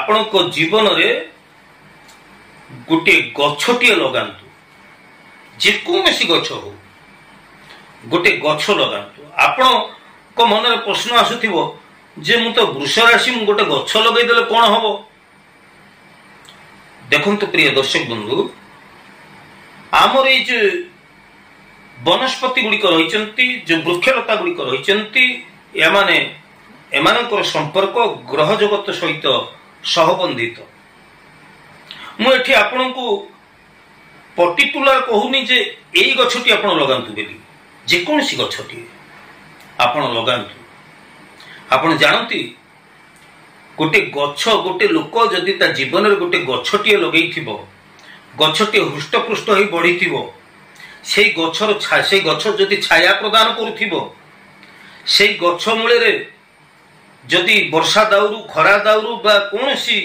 ଆପଣଙ୍କ ଜୀବନରେ गोटे गछटिए लगांतु जेकोसी गछ हो गोटे गछ लगांतु। आपण को मन में प्रश्न आसुथिबो जे मु तो वृष राशि मु गोटे गछ लगई देले कोन हबो। देखंतु प्रिय दर्शक बंधु आमर ये जो वनस्पति गुड़िक रही जो वृक्षलता गुड़िक रही एमानकर संपर्क ग्रह जगत सहित सहबंधित। मुझे आपण को पर्टिकुलर कहूनी जे यही गछटी आपण लगांतु बेली जेकोसी गछटी आपण लगांतु। आपण जानती गोटे गछ गोटे लोक जदि ता जीवन में गोटे गछटी लगेइथिबो गछटी हृष्टपुष्ट होई बढ़िथिबो से गछर से गछ जदि छाया प्रदान करुथिबो से गछ मूले रे जदि वर्षा दाउरु खरा दाउरु बा कोनोसी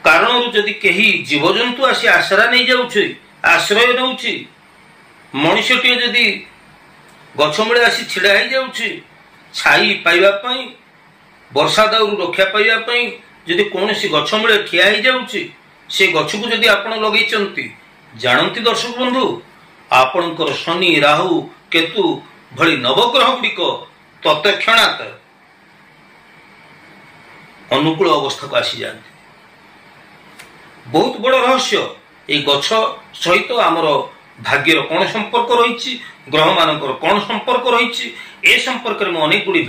कारण जदि कहीं जीवजंतु आसी आश्रा नहीं जाउछि आश्रय नउछि मनुष्यटी जदि गछ मूले आसी छिड़ा हो जाउछि छाई पाइबा पई वर्षा दाउरु रक्षा पाइबा पई जदि कोनोसी गछ मूले ठिया हो जाउछि से गछ को जदि आपण लगेइचंती जानती दर्शक बंधु आपणकर शनि राहु केतु भली नवग्रह गुड़िक तत्क्षणात अनुकूल अवस्था को आसी जाती। बहुत बड़ रहस्य ये गछ सहित आमर भाग्यर कौन संपर्क रही ग्रह मानकर कौन संपर्क रही ए संपर्क में अनेक गुड़ी